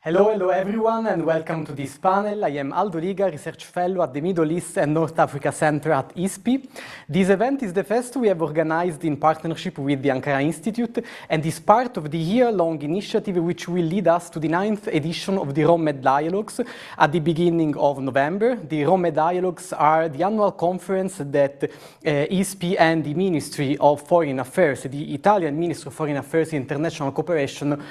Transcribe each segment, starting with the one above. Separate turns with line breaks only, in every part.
Hello everyone, and welcome to this panel. I am Aldo Riga, Research Fellow at the Middle East and North Africa Center at ISPI. This event is the first we have organized in partnership with the Ankara Institute and is part of the year-long initiative which will lead us to the 9th edition of the Rome Dialogues at the beginning of November. The Rome Dialogues are the annual conference that ISPI and the Ministry of Foreign Affairs, the Italian Ministry of Foreign Affairs and International Cooperation,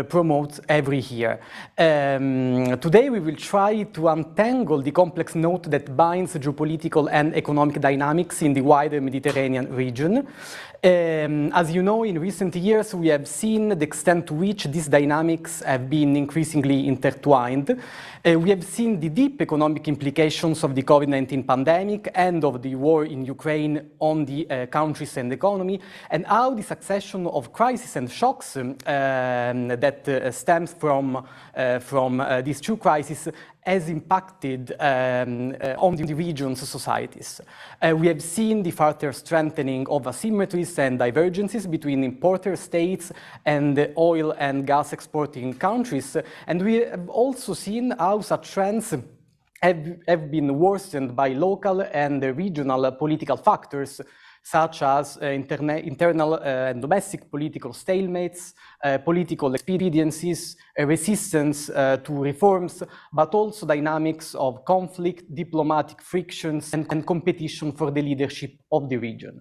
promotes every year. Today we will try to untangle the complex knot that binds geopolitical and economic dynamics in the wider Mediterranean region. As you know, in recent years we have seen the extent to which these dynamics have been increasingly intertwined. We have seen the deep economic implications of the COVID-19 pandemic and of the war in Ukraine on the countries and economy, and how the succession of crises and shocks that stems from these two crises has impacted on the region's societies. We have seen the further strengthening of asymmetries and divergences between importer states and the oil and gas exporting countries, and we have also seen how such trends have been worsened by local and regional political factors, such as internal and domestic political stalemates, political expediencies, resistance to reforms, but also dynamics of conflict, diplomatic frictions, and competition for the leadership of the region.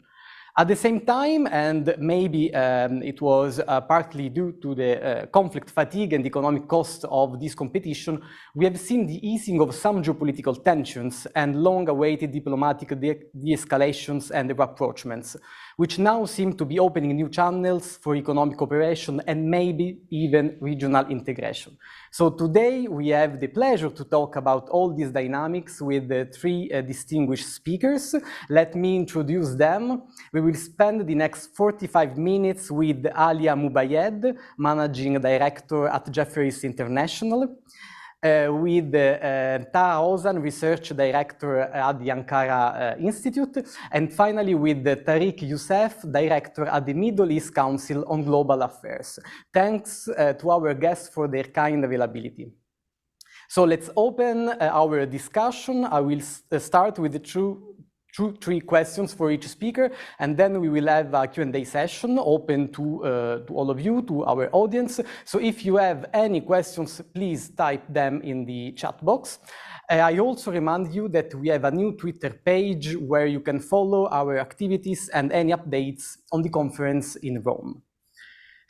At the same time, and maybe it was partly due to the conflict fatigue and economic cost of this competition, we have seen the easing of some geopolitical tensions and long-awaited diplomatic de-escalations and rapprochements, which now seem to be opening new channels for economic cooperation and maybe even regional integration. So today we have the pleasure to talk about all these dynamics with the three distinguished speakers. Let me introduce them. We will spend the next 45 minutes with ALIA MOUBAYED, Managing Director at Jefferies International, with Taha Ozan, Research Director at the Ankara Institute, and finally with Tariq Youssef, Director at the Middle East Council on Global Affairs. Thanks to our guests for their kind availability. So let's open our discussion. I will start with the three questions for each speaker, and then we will have a Q&A session open to all of you, to our audience. So if you have any questions, please type them in the chat box. I also remind you that we have a new Twitter page where you can follow our activities and any updates on the conference in Rome.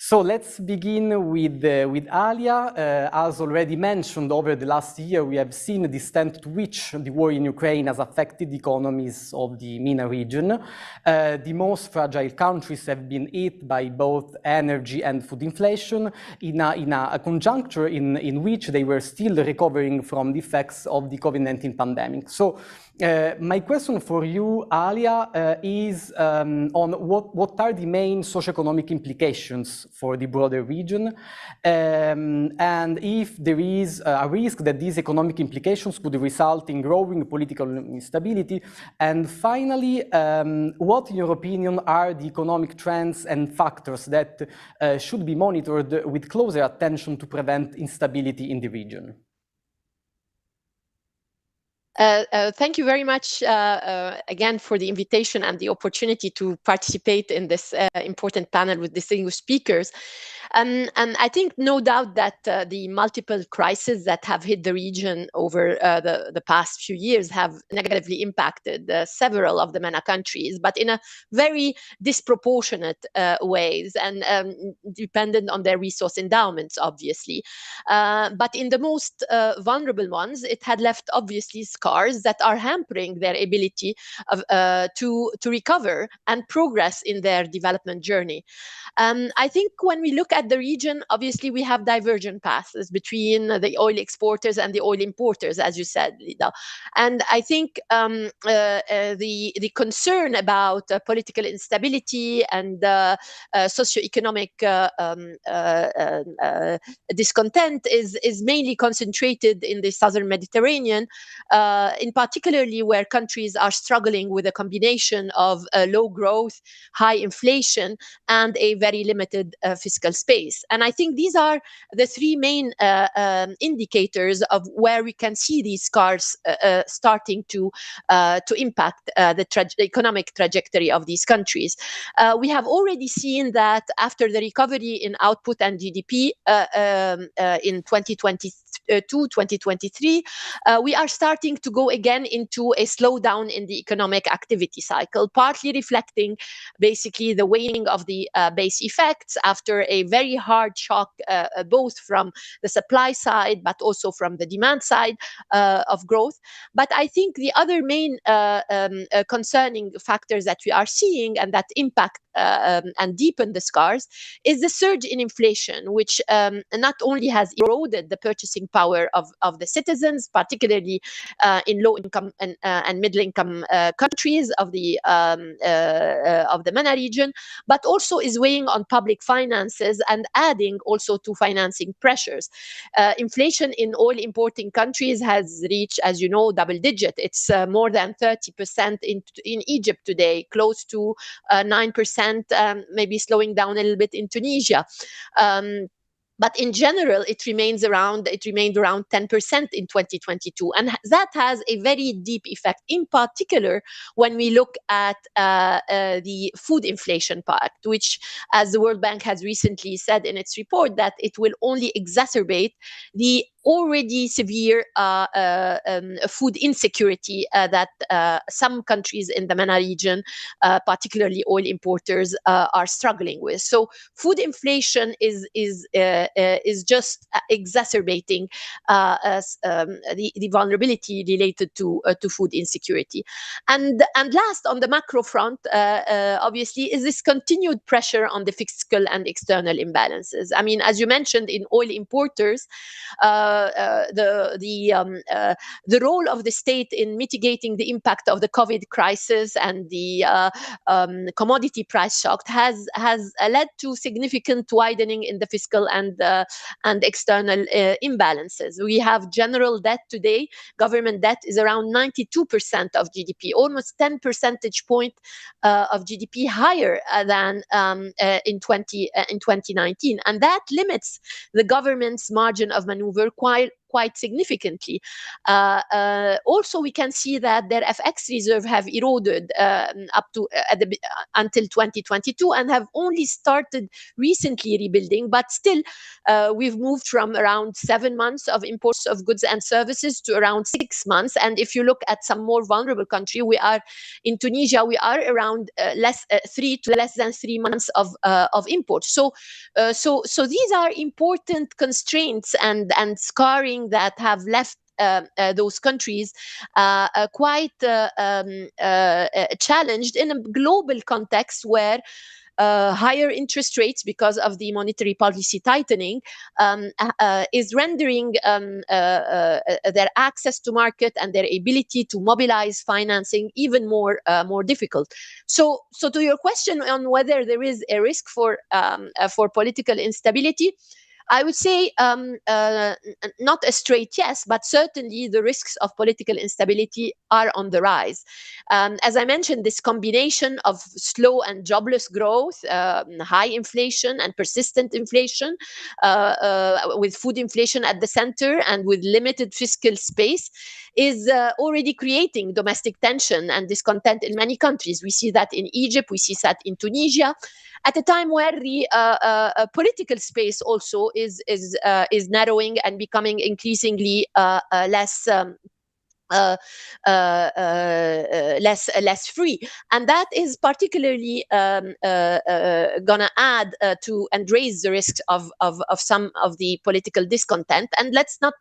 So let's begin with ALIA. As already mentioned, over the last year, we have seen the extent to which the war in Ukraine has affected the economies of the MENA region. The most fragile countries have been hit by both energy and food inflation in a conjuncture in which they were still recovering from the effects of the COVID-19 pandemic. So my question for you, ALIA, is on what are the main socio-economic implications for the broader region, and if there is a risk that these economic implications could result in growing political instability, and finally, what in your opinion are the economic trends and factors that should be monitored with closer attention to prevent instability in the region?
Thank you very much again for the invitation and the opportunity to participate in this important panel with distinguished speakers. And I think no doubt that the multiple crises that have hit the region over the past few years have negatively impacted several of the MENA countries, but in a very disproportionate ways and dependent on their resource endowments, obviously. But in the most vulnerable ones, it had left obviously scars that are hampering their ability to recover and progress in their development journey. I think when we look at the region, obviously we have divergent paths between the oil exporters and the oil importers, as you said, Lida. And I think the concern about political instability and socio-economic discontent is mainly concentrated in the southern Mediterranean, in particularly where countries are struggling with a combination of low growth, high inflation, and a very limited fiscal space. space. And I think these are the three main indicators of where we can see these scars starting to impact the economic trajectory of these countries. We have already seen that after the recovery in output and GDP in 2022, 2023, we are starting to go again into a slowdown in the economic activity cycle, partly reflecting basically the waning of the base effects after a very hard shock, both from the supply side, but also from the demand side of growth. But I think the other main concerning factors that we are seeing and that impact and deepen the scars is the surge in inflation, which not only has eroded the purchasing power of the citizens, particularly in low income and middle income countries of the MENA region, but also is weighing on public finances and adding also to financing pressures. Inflation in oil importing countries has reached, as you know, double digit. It's more than 30% in Egypt today, close to 9%, maybe slowing down a little bit in Tunisia. But in general, it remained around 10% in 2022. And that has a very deep effect, in particular, when we look at the food inflation part, which, as the World Bank has recently said in its report, that it will only exacerbate the already severe food insecurity that some countries in the MENA region, particularly oil importers, are struggling with. So food inflation is just exacerbating the vulnerability related to food insecurity. And last, on the macro front, obviously, is this continued pressure on the fiscal and external imbalances. I mean, as you mentioned, in oil importers, the role of the state in mitigating the impact of the COVID crisis and the commodity price shock has led to significant widening in the fiscal and external imbalances. We have general debt today. Government debt is around 92% of GDP, almost 10 percentage point of GDP higher than in 2019, and that limits the government's margin of maneuver quite significantly. Also, we can see that their FX reserve have eroded up to until 2022 and have only started recently rebuilding. But still, we've moved from around 7 months of imports of goods and services to around 6 months. And if you look at some more vulnerable country, in Tunisia, we are around less than 3 months of imports. So these are important constraints and scarring that have left those countries quite challenged in a global context where higher interest rates because of the monetary policy tightening is rendering their access to market and their ability to mobilize financing even more difficult. So to your question on whether there is a risk for political instability, I would say not a straight yes, but certainly the risks of political instability are on the rise. As I mentioned, this combination of slow and jobless growth, high inflation and persistent inflation, with food inflation at the center and with limited fiscal space, is already creating domestic tension and discontent in many countries. We see that in Egypt, we see that in Tunisia, at a time where the political space also is narrowing and becoming increasingly less free, and that is particularly gonna add to and raise the risks of some of the political discontent. And let's not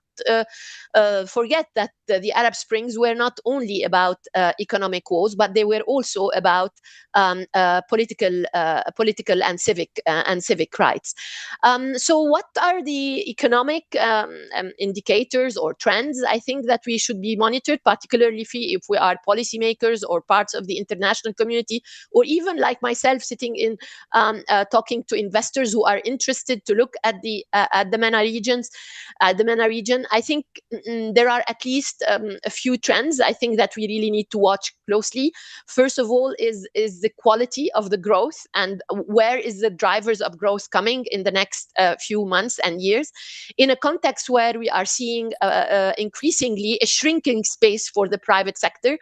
forget that the Arab Springs were not only about economic wars, but they were also about political and civic rights. So, what are the economic indicators or trends? I think that we should be monitored, particularly if we are policymakers or parts of the international community, or even like myself, sitting in talking to investors who are interested to look at the MENA region. region, I think there are at least a few trends I think that we really need to watch closely. First of all is the quality of the growth, and where is the drivers of growth coming in the next few months and years, in a context where we are seeing increasingly a shrinking space for the private sector.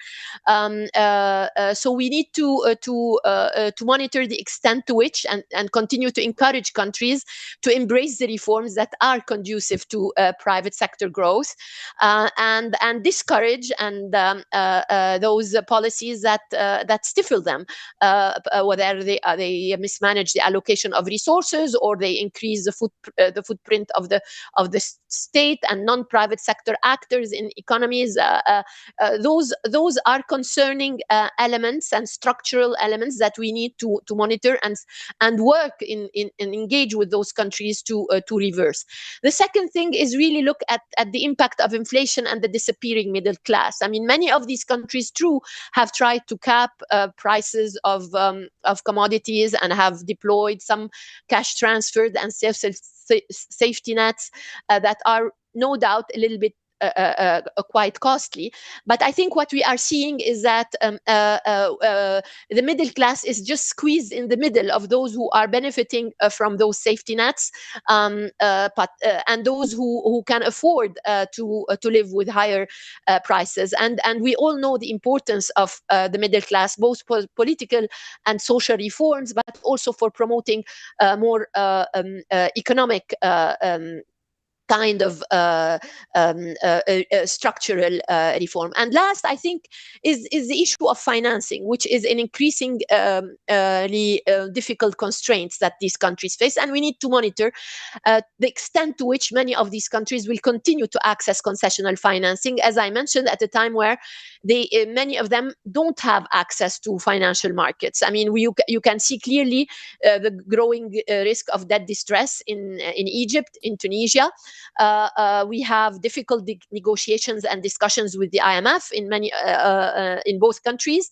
So we need to monitor the extent to which and continue to encourage countries to embrace the reforms that are conducive to private sector growth, and discourage those policies that stifle them, whether they mismanage the allocation of resources, or they increase the footprint of the state and non-private sector actors in economies. Those are concerning elements and structural elements that we need to monitor and work in engage with those countries to reverse. The second thing is really look at the impact of inflation and the disappearing middle class. I mean, many of these countries, true, have tried to cap prices of commodities and have deployed some cash transfers and safety nets that are no doubt a little bit quite costly. But I think what we are seeing is that the middle class is just squeezed in the middle of those who are benefiting from those safety nets, and those who can afford to live with higher prices. And we all know the importance of the middle class, both political and social reforms, but also for promoting more economic kind of structural reform. And last, I think, is the issue of financing, which is an increasingly difficult constraints that these countries face. And we need to monitor the extent to which many of these countries will continue to access concessional financing, as I mentioned, at a time where many of them don't have access to financial markets. I mean, you can see clearly the growing risk of debt distress in Egypt, in Tunisia. We have difficult negotiations and discussions with the IMF in both countries.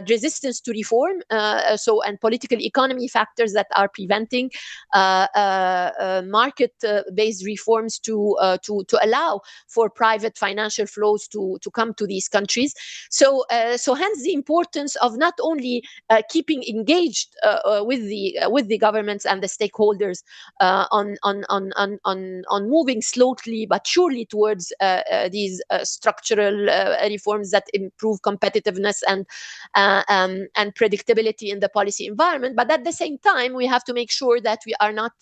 Resistance to reform, and political economy factors that are preventing market-based reforms to allow for private financial flows to come to these countries. So hence the importance of not only keeping engaged with the governments and the stakeholders on moving slowly but surely towards these structural reforms that improve competitiveness and predictability in the policy environment. But at the same time, we have to make sure that we are not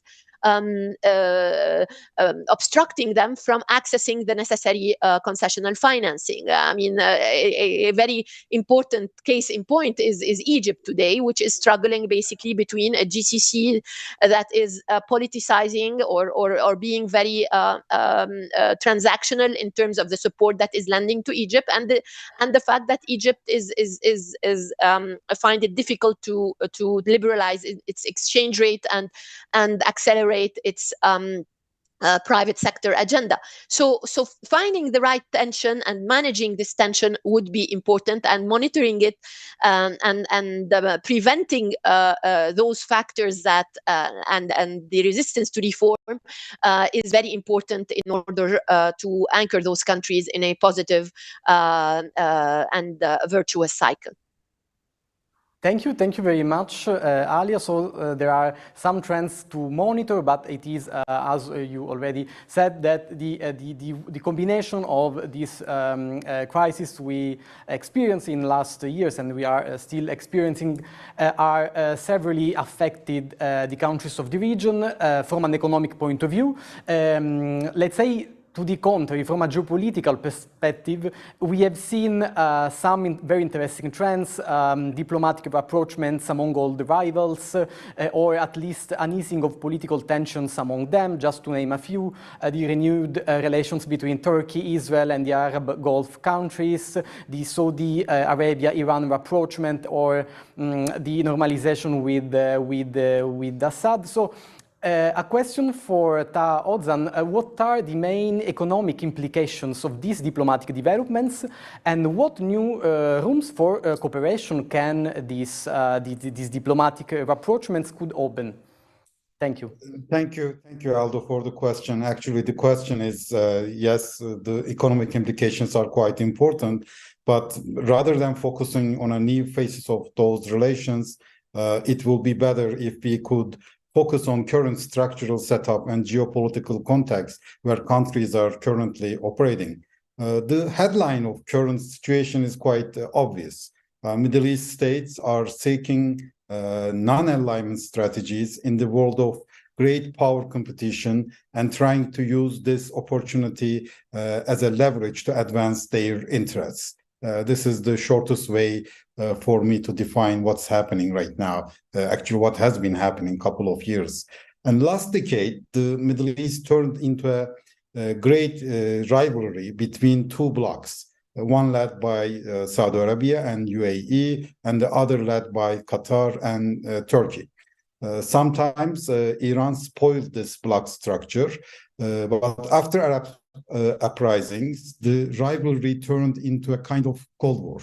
obstructing them from accessing the necessary concessional financing. I mean, a very important case in point is Egypt today, which is struggling basically between a GCC that is politicizing or being very transactional in terms of the support that is lending to Egypt, and the fact that Egypt is find it difficult to liberalize its exchange rate and accelerate its private sector agenda. So finding the right tension and managing this tension would be important, and monitoring it and preventing those factors that and the resistance to reform is very important in order to anchor those countries in a positive and virtuous cycle.
Thank you very much, ALIA. So there are some trends to monitor, but it is, as you already said, that the combination of this crisis we experienced in last years and we are still experiencing are severely affected the countries of the region from an economic point of view. Let's say, to the contrary, from a geopolitical perspective, we have seen some very interesting trends, diplomatic rapprochements among all the rivals, or at least an easing of political tensions among them, just to name a few. The renewed relations between Turkey, Israel, and the Arab Gulf countries, the Saudi Arabia-Iran rapprochement, or the normalization with Assad. So, a question for Taha Ozan. What are the main economic implications of these diplomatic developments, and what new rooms for cooperation can these diplomatic rapprochements could open? Thank you.
Thank you, Aldo, for the question. Actually, the question is, yes, the economic implications are quite important, but rather than focusing on a new phases of those relations, it will be better if we could focus on current structural setup and geopolitical context where countries are currently operating. The headline of current situation is quite obvious. Middle East states are seeking non-alignment strategies in the world of great power competition and trying to use this opportunity as a leverage to advance their interests. This is the shortest way for me to define what's happening right now, actually what has been happening a couple of years. And last decade, the Middle East turned into a great rivalry between two blocs, one led by Saudi Arabia and UAE, and the other led by Qatar and Turkey. Sometimes Iran spoiled this bloc structure, but after Arab uprisings, the rivalry turned into a kind of Cold War,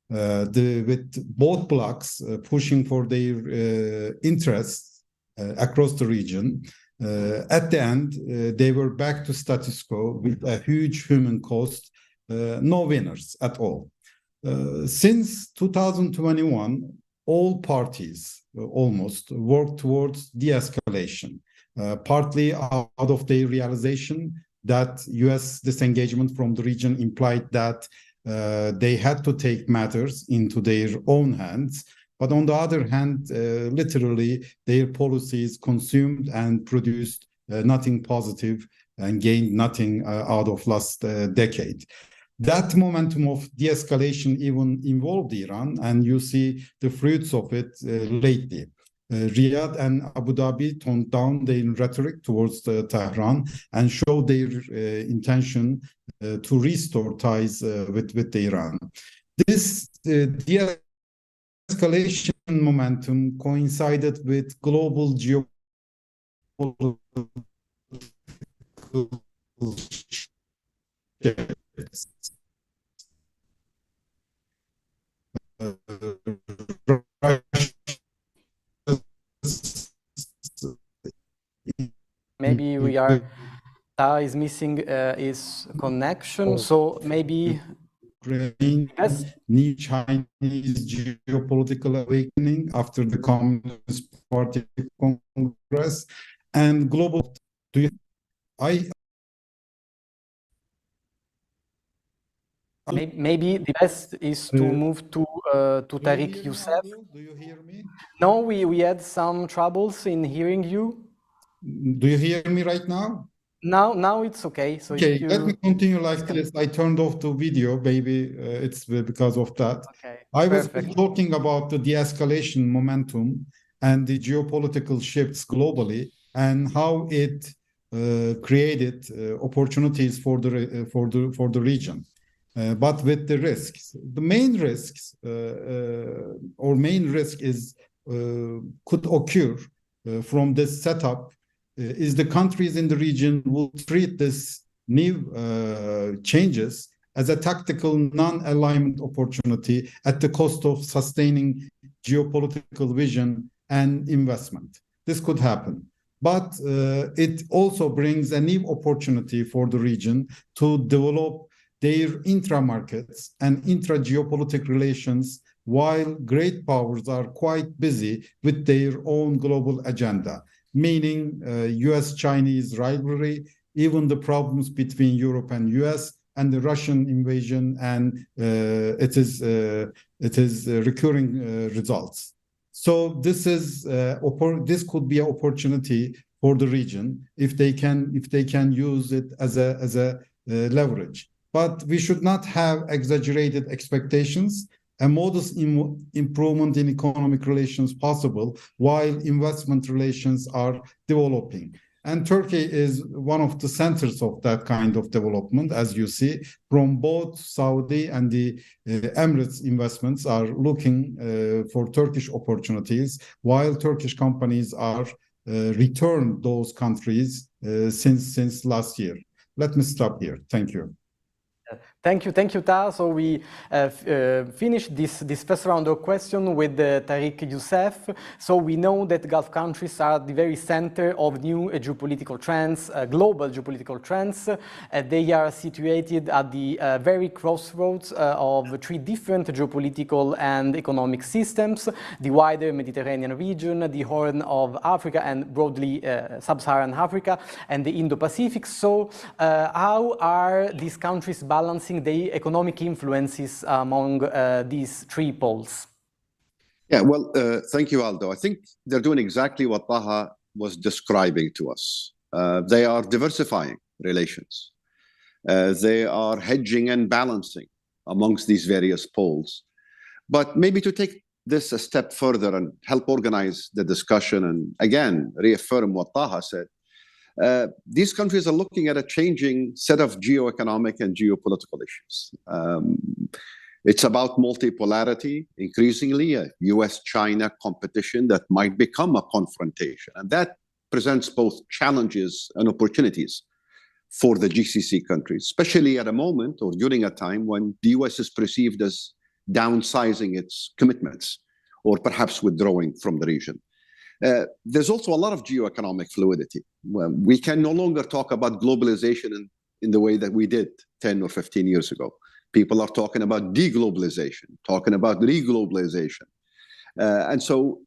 with both blocs pushing for their interests across the region. At the end, they were back to status quo with a huge human cost, no winners at all. Since 2021, all parties almost work towards de-escalation, partly out of the realization that US disengagement from the region implied that they had to take matters into their own hands. But on the other hand, literally, their policies consumed and produced nothing positive and gained nothing out of last decade. That momentum of de-escalation even involved Iran, and you see the fruits of it lately. Riyadh and Abu Dhabi toned down their rhetoric towards Tehran and showed their intention to restore ties with Iran. This de-escalation momentum coincided with global geopolitical shifts.
Maybe we are is missing his connection, so maybe
yes. New Chinese geopolitical awakening after the Communist Party Congress and global. Do you?
Maybe the best is to move to Tariq Youssef.
Do you hear me?
No, we had some troubles in hearing you.
Do you hear me right now?
Now it's okay. So
okay,
if you...
let me continue like this. I turned off the video, maybe it's because of that.
Okay,
I was
perfect.
talking about the de-escalation momentum and the geopolitical shifts globally and how it created opportunities for the region. But with the risks, the main risks or main risk is could occur from this setup is the countries in the region will treat this new changes as a tactical non-alignment opportunity at the cost of sustaining geopolitical vision and investment. This could happen. But it also brings a new opportunity for the region to develop their intra-markets and intra-geopolitical relations while great powers are quite busy with their own global agenda, meaning US-Chinese rivalry, even the problems between Europe and US, and the Russian invasion, and it is recurring results. So this could be an opportunity for the region if they can use it as a leverage. But we should not have exaggerated expectations. A modest improvement in economic relations possible while investment relations are developing. And Turkey is one of the centers of that kind of development, as you see, from both Saudi and the Emirates investments are looking for Turkish opportunities, while Turkish companies are returned those countries since last year. Let me stop here. Thank you.
Thank you, Ta. So we finished this first round of questions with Tariq Youssef. So we know that Gulf countries are at the very center of new geopolitical trends, global geopolitical trends. They are situated at the very crossroads of three different geopolitical and economic systems: the wider Mediterranean region, the Horn of Africa, and broadly Sub-Saharan Africa, and the Indo-Pacific. So how are these countries balancing the economic influences among these three poles?
Yeah, well, thank you, Aldo. I think they're doing exactly what Taha was describing to us. They are diversifying relations. They are hedging and balancing amongst these various poles. But maybe to take this a step further and help organize the discussion and, again, reaffirm what Taha said, these countries are looking at a changing set of geoeconomic and geopolitical issues. It's about multipolarity, increasingly, a US-China competition that might become a confrontation. And that presents both challenges and opportunities for the GCC countries, especially at a moment or during a time when the US is perceived as downsizing its commitments or perhaps withdrawing from the region. There's also a lot of geoeconomic fluidity. We can no longer talk about globalization in the way that we did 10 or 15 years ago. People are talking about deglobalization, talking about reglobalization. And so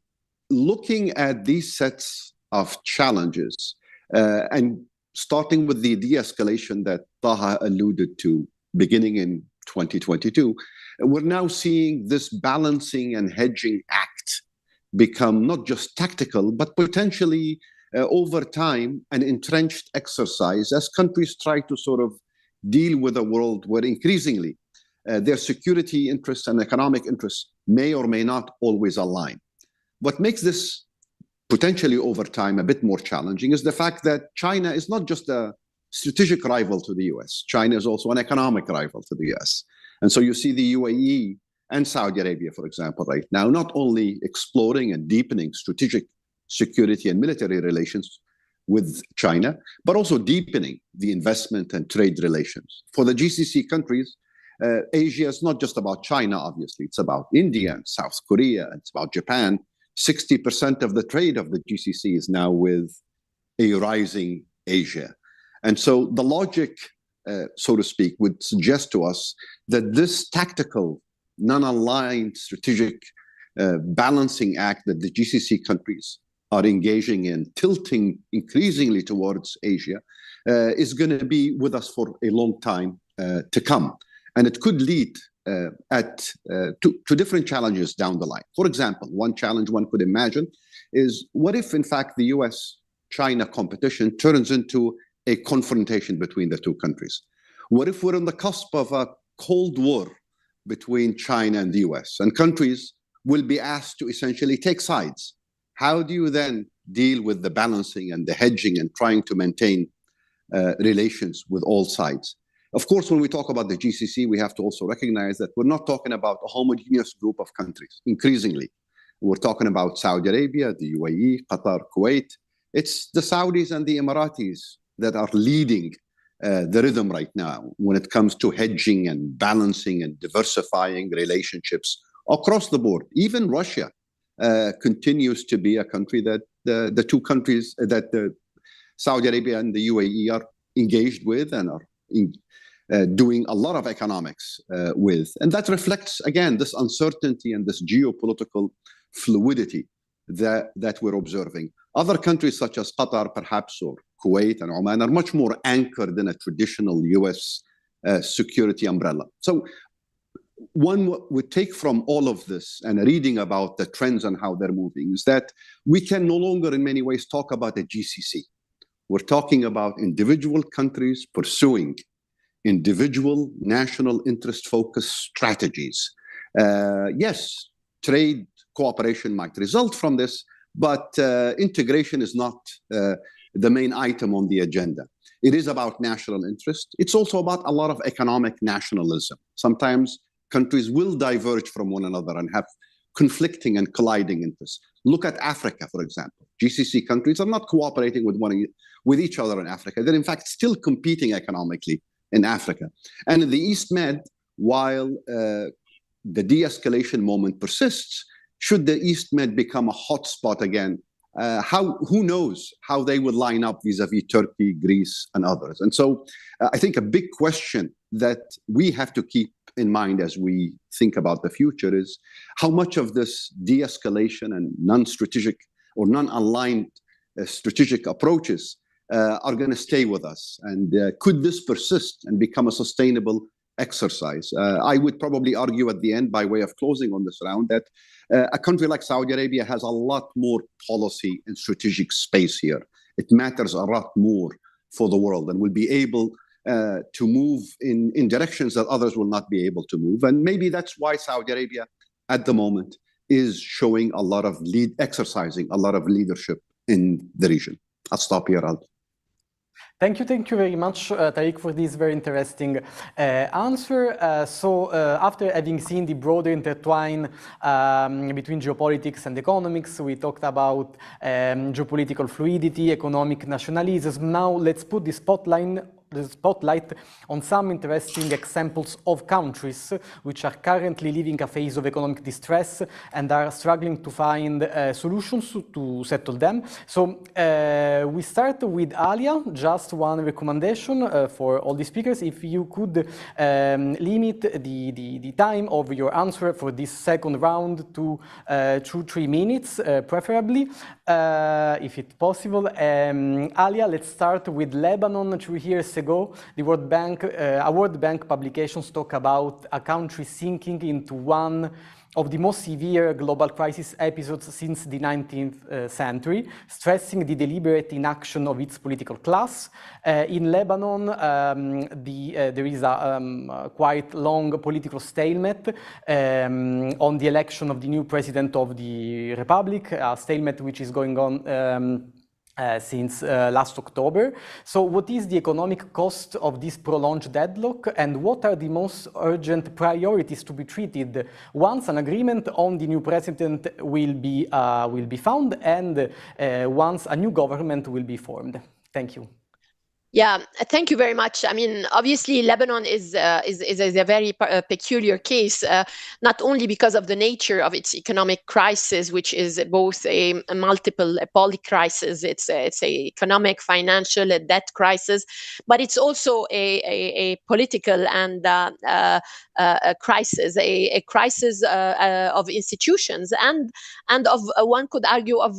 looking at these sets of challenges and starting with the de-escalation that Taha alluded to beginning in 2022, we're now seeing this balancing and hedging act become not just tactical, but potentially over time an entrenched exercise as countries try to sort of deal with a world where increasingly their security interests and economic interests may or may not always align. What makes this potentially over time a bit more challenging is the fact that China is not just a strategic rival to the US. China is also an economic rival to the US. And so you see the UAE and Saudi Arabia, for example, right now, not only exploring and deepening strategic security and military relations with China, but also deepening the investment and trade relations. For the GCC countries, Asia is not just about China, obviously. It's about India and South Korea. It's about Japan. 60% of the trade of the GCC is now with a rising Asia. And so the logic, so to speak, would suggest to us that this tactical, non-aligned strategic balancing act that the GCC countries are engaging in, tilting increasingly towards Asia, is going to be with us for a long time to come. And it could lead to different challenges down the line. For example, one challenge one could imagine is what if, in fact, the US-China competition turns into a confrontation between the two countries? What if we're on the cusp of a Cold War between China and the US, and countries will be asked to essentially take sides? How do you then deal with the balancing and the hedging and trying to maintain relations with all sides? Of course, when we talk about the GCC, we have to also recognize that we're not talking about a homogeneous group of countries. Increasingly, we're talking about Saudi Arabia, the UAE, Qatar, Kuwait. It's the Saudis and the Emiratis that are leading the rhythm right now when it comes to hedging and balancing and diversifying relationships across the board. Even Russia continues to be a country that the two countries that Saudi Arabia and the UAE are engaged with and are doing a lot of economics with. And that reflects, again, this uncertainty and this geopolitical fluidity that we're observing. Other countries such as Qatar, perhaps, or Kuwait and Oman are much more anchored in a traditional US security umbrella. So one would take from all of this and reading about the trends and how they're moving is that we can no longer in many ways talk about a GCC. We're talking about individual countries pursuing individual national interest-focused strategies. Yes, trade cooperation might result from this, but integration is not the main item on the agenda. It is about national interest. It's also about a lot of economic nationalism. Sometimes countries will diverge from one another and have conflicting and colliding interests. Look at Africa, for example. GCC countries are not cooperating with each other in Africa. They're in fact still competing economically in Africa. And in the East Med, while the de-escalation moment persists, should the East Med become a hotspot again, who knows how they would line up vis-a-vis Turkey, Greece, and others. And so I think a big question that we have to keep in mind as we think about the future is how much of this de-escalation and non-strategic or non-aligned strategic approaches are going to stay with us, and could this persist and become a sustainable exercise? I would probably argue at the end, by way of closing on this round, that a country like Saudi Arabia has a lot more policy and strategic space here. It matters a lot more for the world and will be able to move in directions that others will not be able to move. And maybe that's why Saudi Arabia at the moment is showing a lot of exercising a lot of leadership in the region. I'll stop here, Aldo.
Thank you very much, Tariq, for this very interesting answer. After having seen the broader intertwine between geopolitics and economics, we talked about geopolitical fluidity, economic nationalism. Now let's put the spotlight on some interesting examples of countries which are currently living a phase of economic distress and are struggling to find solutions to settle them. So we start with ALIA. Just one recommendation for all the speakers: if you could limit the time of your answer for this second round to 2-3 minutes, preferably, if it's possible. ALIA, let's start with Lebanon. 2 years ago, the World Bank publications talk about a country sinking into one of the most severe global crisis episodes since the 19th century, stressing the deliberate inaction of its political class. In Lebanon, there is a quite long political stalemate on the election of the new president of the Republic, a stalemate which is going on since last October. So what is the economic cost of this prolonged deadlock, and what are the most urgent priorities to be treated once an agreement on the new president will be found and once a new government will be formed? Thank you.
Yeah, thank you very much. I mean, obviously, Lebanon is a very peculiar case, not only because of the nature of its economic crisis, which is both a poly crisis. It's a economic, financial, debt crisis, but it's also a political and a crisis, a crisis of institutions and of one could argue of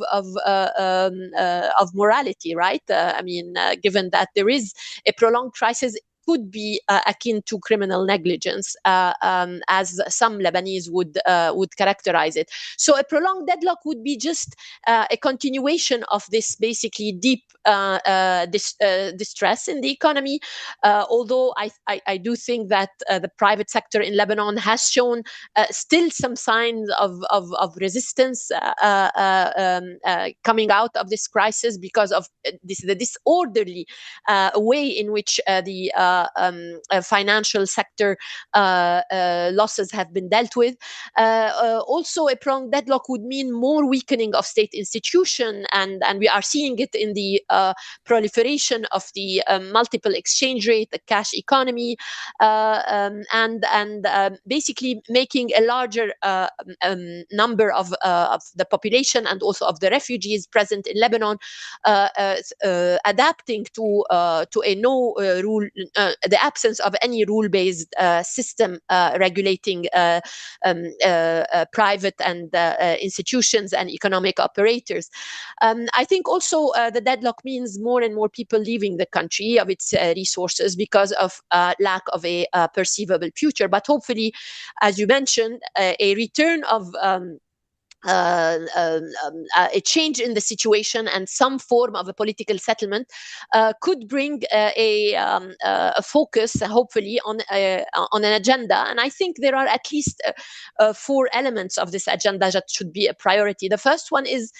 morality, right? I mean, given that there is a prolonged crisis, could be akin to criminal negligence, as some Lebanese would characterize it. So a prolonged deadlock would be just a continuation of this basically deep distress in the economy. Although I do think that the private sector in Lebanon has shown still some signs of resistance coming out of this crisis because of the disorderly way in which the financial sector losses have been dealt with. Also, a prolonged deadlock would mean more weakening of state institution, and we are seeing it in the proliferation of the multiple exchange rate, the cash economy, and basically making a larger number of the population and also of the refugees present in Lebanon adapting to a no rule, the absence of any rule-based system regulating private and institutions and economic operators. I think also the deadlock means more and more people leaving the country of its resources because of lack of a perceivable future. But hopefully, as you mentioned, a return of a change in the situation and some form of a political settlement could bring a focus, hopefully, on an agenda. And I think there are at least 4 elements of this agenda that should be a priority. The first one is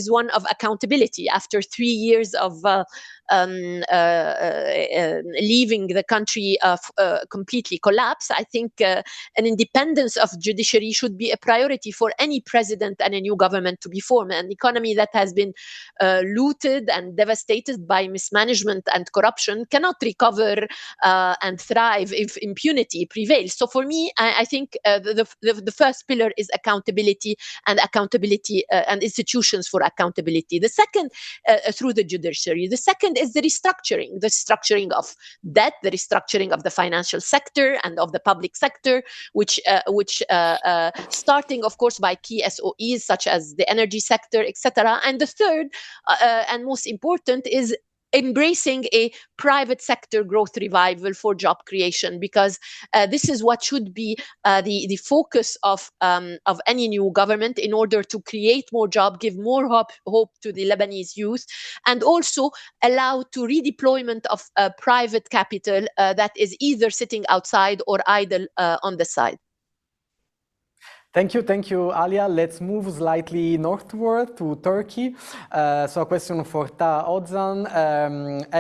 one of accountability. After 3 years of leaving the country completely collapse, I think an independence of judiciary should be a priority for any any president and a new government to be formed. An economy that has been looted and devastated by mismanagement and corruption cannot recover and thrive if impunity prevails. So for me, I think the first pillar is accountability and institutions for accountability. The second, through the judiciary. The second is the restructuring of debt, the restructuring of the financial sector and of the public sector, which starting, of course, by key SOEs such as the energy sector, etc. And the third and most important is embracing a private sector growth revival for job creation, because this is what should be the focus of any new government in order to create more jobs, give more hope to the Lebanese youth, and also allow to redeployment of private capital that is either sitting outside or idle on the side.
Thank you, Alia. Let's move slightly northward to Turkey. So a question for Ta Ozan.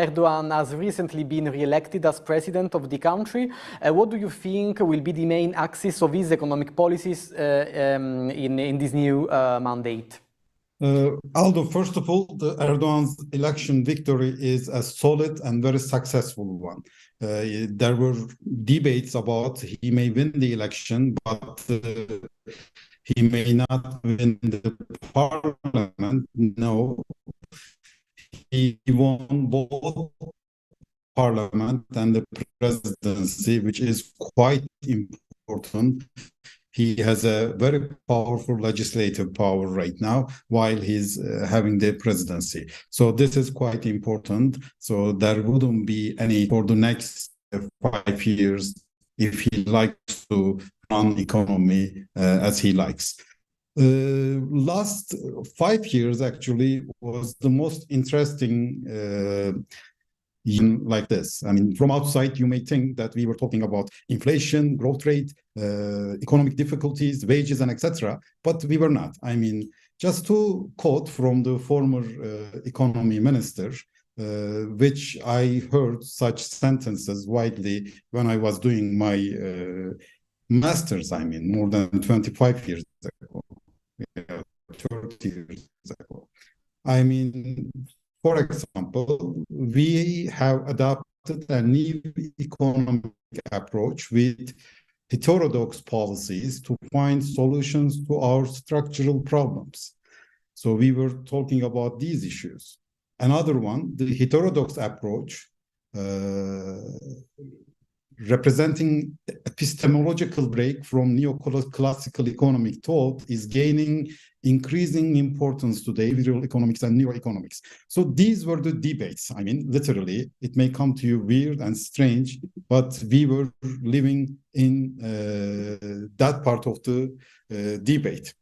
Erdogan has recently been re-elected as president of the country. What do you think will be the main axis of his economic policies in this new mandate?
Aldo, first of all, Erdogan's election victory is a solid and very successful one. There were debates about he may win the election, but he may not win the parliament. No, he won both parliament and the presidency, which is quite important. He has a very powerful legislative power right now while he's having the presidency. So this is quite important. So there wouldn't be any for the next 5 years if he likes to run economy as he likes. Last 5 years actually was the most interesting like this. I mean, from outside, you may think that we were talking about inflation, growth rate, economic difficulties, wages, and etc. But we were not. I mean, just to quote from the former economy minister, which I heard such sentences widely when I was doing my master's, I mean, more than 25 years ago, 30 years ago. I mean, for example, we have adopted a new economic approach with heterodox policies to find solutions to our structural problems. So we were talking about these issues. Another one, the heterodox approach, representing epistemological break from neoclassical economic thought, is gaining increasing importance today, behavioral economics and neuroeconomics. So these were the debates. I mean, literally, it may come to you weird and strange, but we were living in that part of the debate.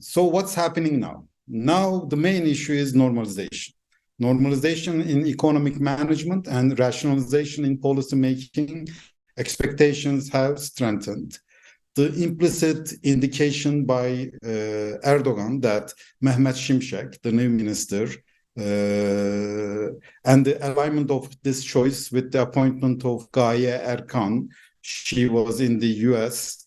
So what's happening now? Now, the main issue is normalization. Normalization in economic management and rationalization in policy making. Expectations have strengthened. The implicit indication by Erdogan that Mehmet Şimşek, the new minister, and the alignment of this choice with the appointment of Gaye Erkan, she was in the US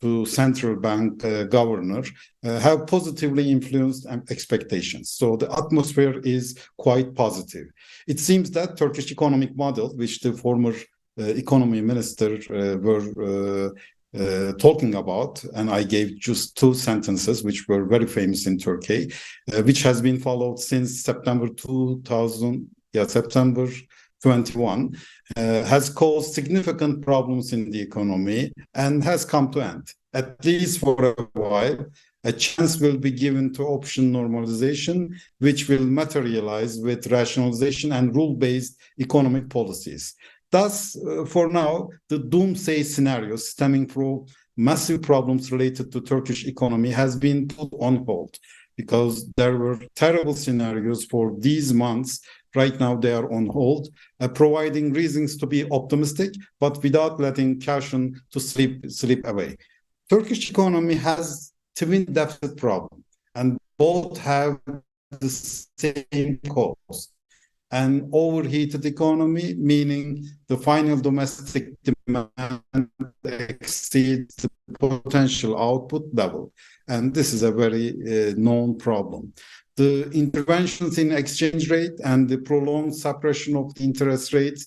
to central bank governor, have positively influenced expectations. So the atmosphere is quite positive. It seems that Turkish economic model, which the former economy minister were talking about, and I gave just 2 sentences which were very famous in Turkey, which has been followed since September 21, has caused significant problems in the economy and has come to end. At least for a while, a chance will be given to option normalization, which will materialize with rationalization and rule-based economic policies. Thus, for now, the doomsday scenario stemming from massive problems related to Turkish economy has been put on hold because there were terrible scenarios for these months. Right now, they are on hold, providing reasons to be optimistic, but without letting caution to slip away. Turkish economy has twin deficit problem, and both have the same cause. an overheated economy, meaning the final domestic demand exceeds the potential output level. And this is a very known problem. The interventions in exchange rate and the prolonged suppression of the interest rates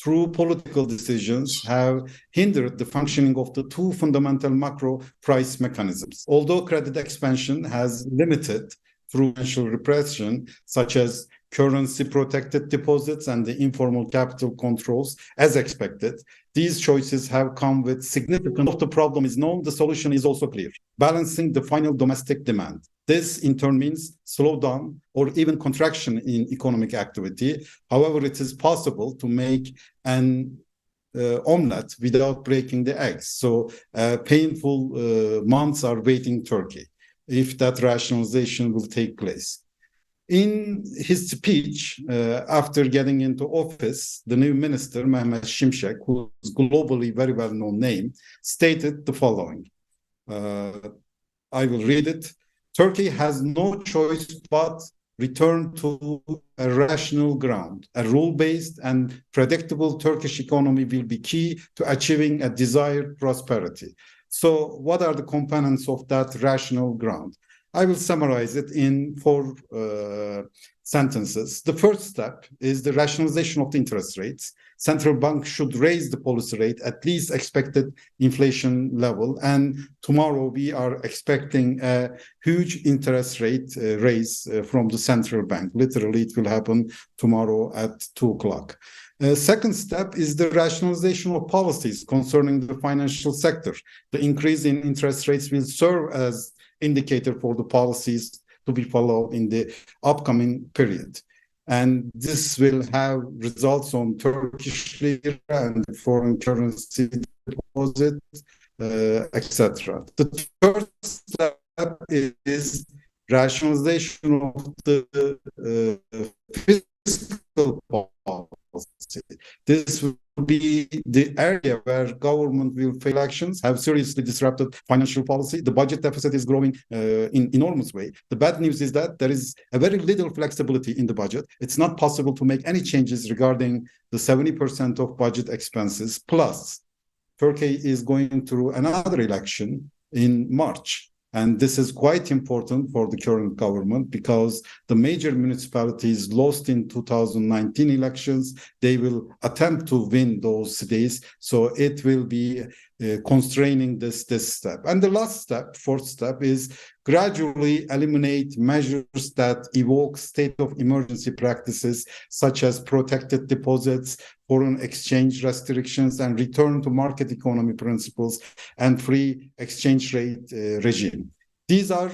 through political decisions have hindered the functioning of the two fundamental macro price mechanisms. Although credit expansion has limited through financial repression, such as currency-protected deposits and the informal capital controls, as expected, these choices have come with significant. If the problem is known, the solution is also clear: balancing the final domestic demand. This, in turn, means slowdown or even contraction in economic activity. However, it is possible to make an omelette without breaking the eggs. So painful months are waiting Turkey if that rationalization will take place. In his speech, after getting into office, the new minister, Mehmet Şimşek, who's globally very well-known name, stated the following. I will read it. Turkey has no choice but return to a rational ground. A rule-based and predictable Turkish economy will be key to achieving a desired prosperity. So what are the components of that rational ground? I will summarize it in 4 sentences. The first step is the rationalization of the interest rates. Central bank should raise the policy rate at least expected inflation level. And tomorrow we are expecting a huge interest rate raise from the central bank. Literally, it will happen tomorrow at 2 o'clock. Second step is the rationalization of policies concerning the financial sector. The increase in interest rates will serve as indicator for the policies to be followed in the upcoming period. And this will have results on Turkish lira and foreign currency deposits, etc. The third step is rationalization of the fiscal policy. This will be the area where government will fail actions, have seriously disrupted financial policy. The budget deficit is growing in enormous way. The bad news is that there is a very little flexibility in the budget. It's not possible to make any changes regarding the 70% of budget expenses. Plus, Turkey is going through another election in March. And this is quite important for the current government because the major municipalities lost in 2019 elections. They will attempt to win those cities. So it will be constraining this step. And the last step, fourth step, is gradually eliminate measures that evoke state of emergency practices such as protected deposits, foreign exchange restrictions, and return to market economy principles and free exchange rate regime. These are,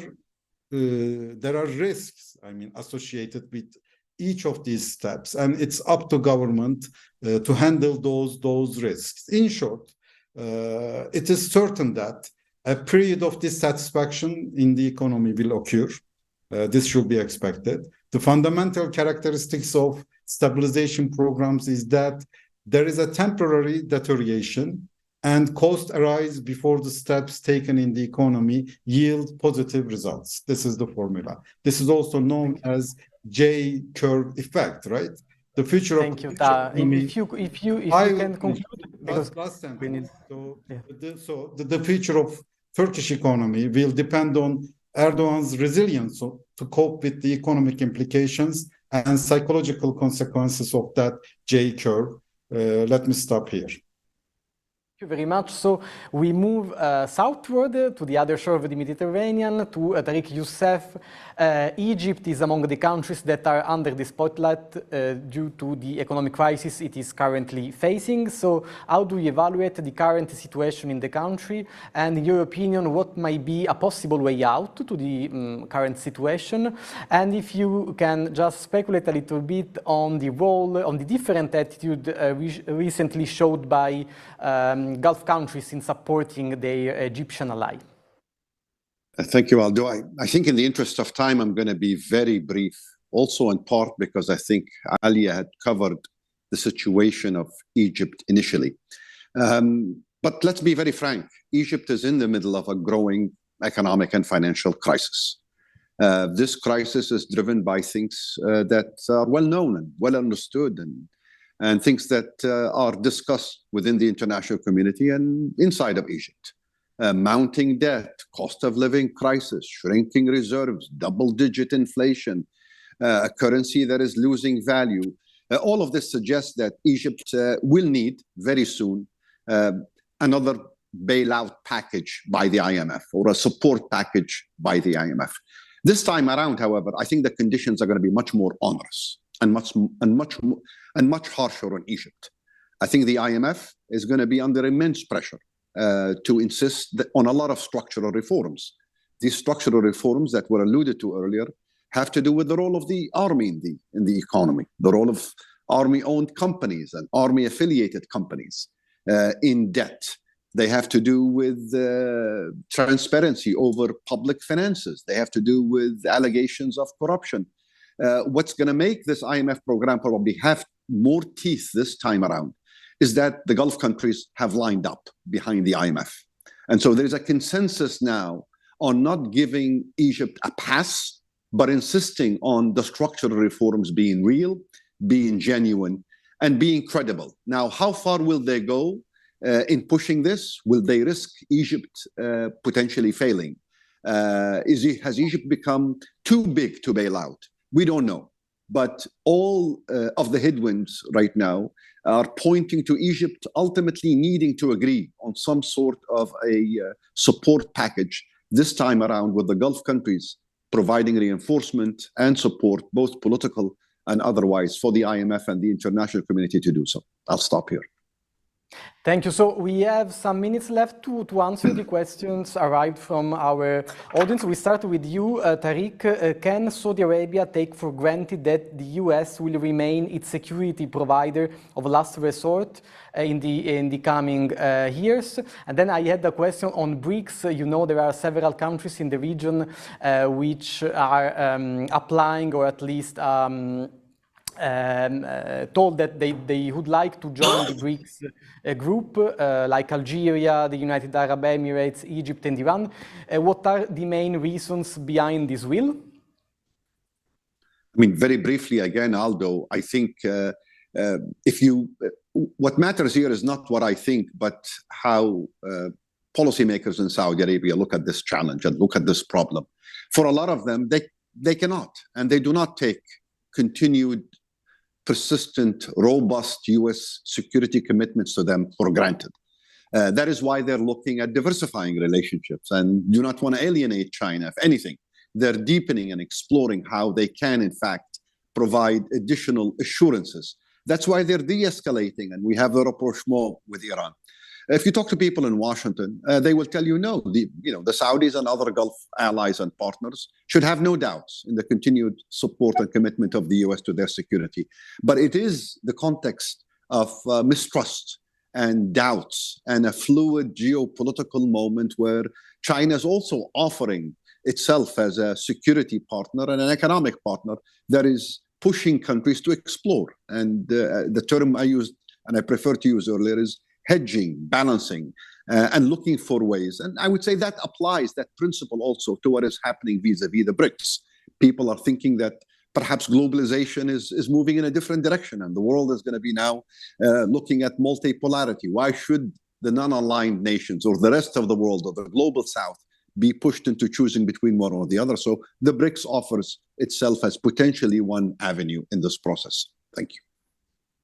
there are risks, associated with each of these steps, and it's up to government to handle those risks. In short, it is certain that a period of dissatisfaction in the economy will occur. This should be expected. The fundamental characteristics of stabilization programs is that there is a temporary deterioration and costs arise before the steps taken in the economy yield positive results. This is the formula. This is also known as J-curve effect, right? The future of
Thank you, Ta. If you can conclude, because
last sentence.
Need,
the future of Turkish economy will depend on Erdogan's resilience to cope with the economic implications and psychological consequences of that J-curve. Let me stop here.
Thank you very much. So we move southward to the other shore of the Mediterranean, to Tariq Youssef. Egypt is among the countries that are under the spotlight due to the economic crisis it is currently facing. So how do you evaluate the current situation in the country? And in your opinion, what might be a possible way out to the current situation? And if you can just speculate a little bit on the role, on the different attitude recently showed by Gulf countries in supporting their Egyptian ally.
Thank you, Aldo. I think in the interest of time, I'm going to be very brief, also in part because I think ALIA had covered the situation of Egypt initially. But let's be very frank. Egypt is in the middle of a growing economic and financial crisis. This crisis is driven by things that are well known and well understood, and things that are discussed within the international community and inside of Egypt. Mounting debt, cost of living crisis, shrinking reserves, double-digit inflation, a currency that is losing value. All of this suggests that Egypt will need very soon another bailout package by the IMF, or a support package by the IMF. This time around, however, I think the conditions are going to be much more onerous and much harsher on Egypt. I think the IMF is going to be under immense pressure to insist on a lot of structural reforms. These structural reforms that were alluded to earlier have to do with the role of the army in the economy, the role of army-owned companies and army-affiliated companies in debt. They have to do with transparency over public finances. They have to do with allegations of corruption. What's going to make this IMF program probably have more teeth this time around is that the Gulf countries have lined up behind the IMF. And so there's a consensus now on not giving Egypt a pass, but insisting on the structural reforms being real, being genuine, and being credible. Now, how far will they go in pushing this? Will they risk Egypt potentially failing? Has Egypt become too big to bail out? We don't know. But all of the headwinds right now are pointing to Egypt ultimately needing to agree on some sort of a support package this time around, with the Gulf countries providing reinforcement and support, both political and otherwise, for the IMF and the international community to do so. I'll stop here.
Thank you. So we have some minutes left to answer the questions arrived from our audience. We start with you, Tariq. Can Saudi Arabia take for granted that the US will remain its security provider of last resort in the coming years? And then I had a question on BRICS. You know, there are several countries in the region which are applying, or at least told that they would like to join the BRICS group, like Algeria, the United Arab Emirates, Egypt, and Iran. What are the main reasons behind this will?
I mean, very briefly again, Aldo, I think what matters here is not what I think, but how policymakers in Saudi Arabia look at this challenge and look at this problem. For a lot of them, they cannot, and they do not take continued, persistent, robust US security commitments to them for granted. That is why they're looking at diversifying relationships and do not want to alienate China. If anything, they're deepening and exploring how they can, in fact, provide additional assurances. That's why they're de-escalating, and we have a rapprochement with Iran. If you talk to people in Washington, they will tell you no. The Saudis and other Gulf allies and partners should have no doubts in the continued support and commitment of the US to their security. But it is the context of mistrust and doubts and a fluid geopolitical moment where China is also offering itself as a security partner and an economic partner that is pushing countries to explore. And the term I used, and I prefer to use earlier, is hedging, balancing, and looking for ways. And I would say that applies, that principle also, to what is happening vis-a-vis the BRICS. People are thinking that perhaps globalization is moving in a different direction, and the world is going to be now looking at multipolarity. Why should the non-aligned nations or the rest of the world or the global south be pushed into choosing between one or the other? So the BRICS offers itself as potentially one avenue in this process. Thank you.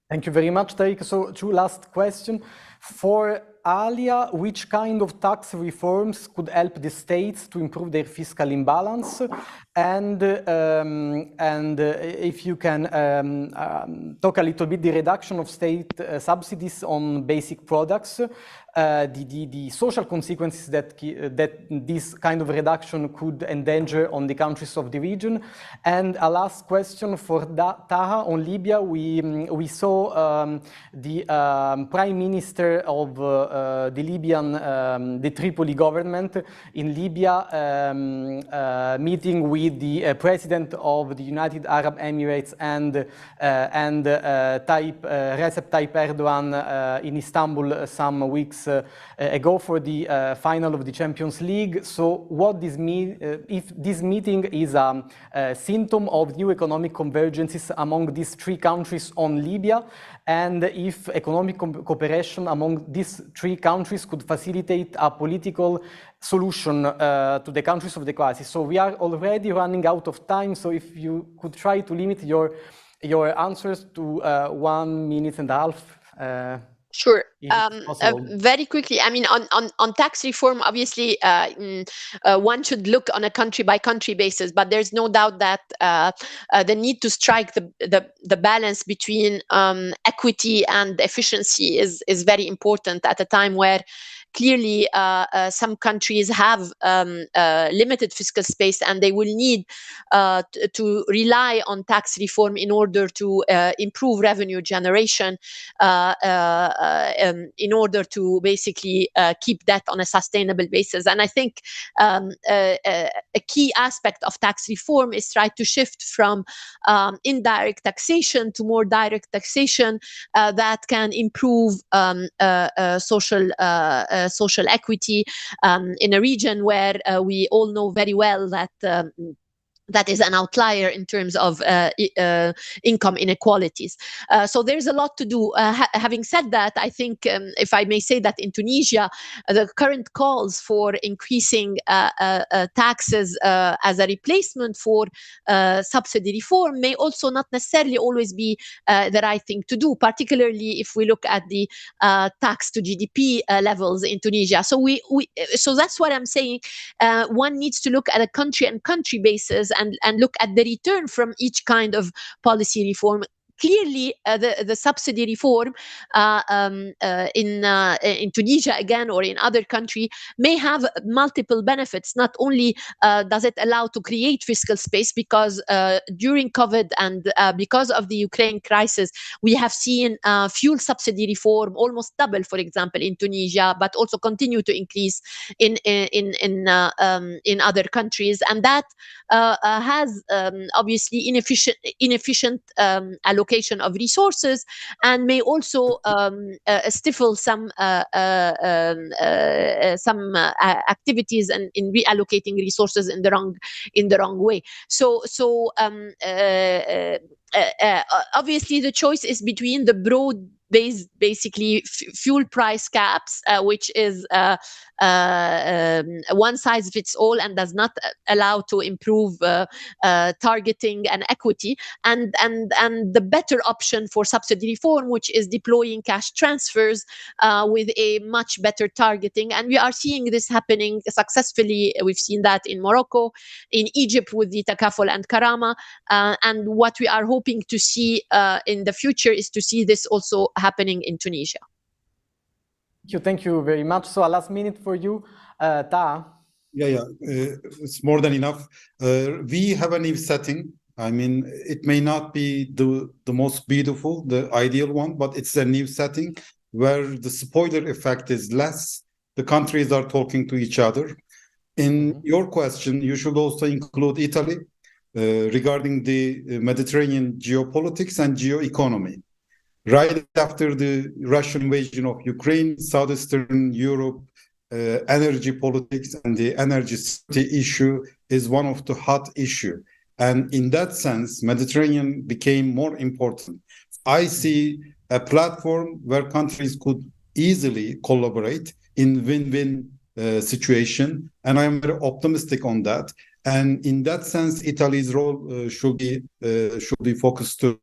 Thank you very much, Tariq. So, two last questions. For ALIA, which kind of tax reforms could help the states to improve their fiscal imbalance? And if you can talk a little bit the reduction of state subsidies on basic products, the social consequences that this kind of reduction could endanger on the countries of the region. And a last question for Taha on Libya. We saw the Prime Minister of the Libyan, the Tripoli government in Libya meeting with the President of the United Arab Emirates and Recep Tayyip Erdogan in Istanbul some weeks ago for the final of the Champions League. So what this means, if this meeting is a symptom of new economic convergences among these three countries on Libya, and if economic cooperation among these three countries could facilitate a political solution to the countries of the crisis. So we are already running out of time, so if you could try to limit your answers to 1 minute and a half.
Sure.
Very
quickly, I mean, on tax reform, obviously, one should look on a country-by-country basis, but there's no doubt that the need to strike the balance between equity and efficiency is very important at a time where clearly some countries have limited fiscal space, and they will need to rely on tax reform in order to improve revenue generation, in order to basically keep that on a sustainable basis. And I think a key aspect of tax reform is try to shift from indirect taxation to more direct taxation that can improve social equity in a region where we all know very well that that is an outlier in terms of income inequalities. So there's a lot to do. Having said that, I think, if I may say that in Tunisia, the current calls for increasing taxes as a replacement for subsidy reform may also not necessarily always be the right thing to do, particularly if we look at the tax to GDP levels in Tunisia. So so that's what I'm saying. One needs to look at a country basis and look at the return from each kind of policy reform. Clearly, the subsidy reform in Tunisia, again, or in other countries, may have multiple benefits. Not only does it allow to create fiscal space, because during COVID and because of the Ukraine crisis, we have seen fuel subsidy reform almost double, for example, in Tunisia, but also continue to increase in other countries, and that has obviously inefficient allocation of resources, and may also stifle some activities in reallocating resources in the wrong way. So obviously the choice is between the broad-based, basically fuel price caps, which is one size fits all and does not allow to improve targeting and equity, and the better option for subsidy reform, which is deploying cash transfers with a much better targeting. And we are seeing this happening successfully. We've seen that in Morocco, in Egypt with the Takaful and Karama, and what we are hoping to see in the future is to see this also happening in Tunisia.
Thank you very much. So a last minute for you, Taha.
It's more than enough. We have a new setting. I mean, it may not be the most beautiful, the ideal one, but it's a new setting where the spoiler effect is less. The countries are talking to each other. In your question, you should also include Italy regarding the Mediterranean geopolitics and geoeconomy. Right after the Russian invasion of Ukraine, Southeastern Europe, energy politics and the energy security issue is one of the hot issues. And in that sense, Mediterranean became more important. I see a platform where countries could easily collaborate in win-win situation, and I'm very optimistic on that. And in that sense, Italy's role should be focused to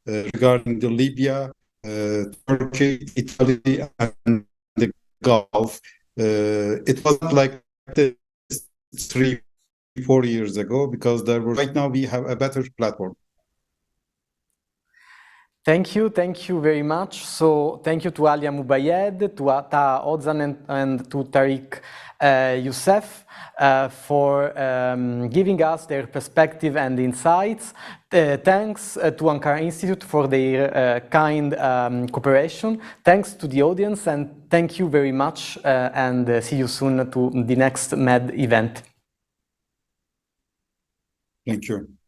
regarding the Libya, Turkey, Italy, and the Gulf. It was not like this 3-4 years ago, because right now we have a better platform.
Thank you very much. So thank you to ALIA MOUBAYED, to Taha Ozan and to Tariq Youssef for giving us their perspective and insights. Thanks to Ankara Institute for their kind cooperation. Thanks to the audience, and thank you very much, and see you soon to the next MED event.
Thank you.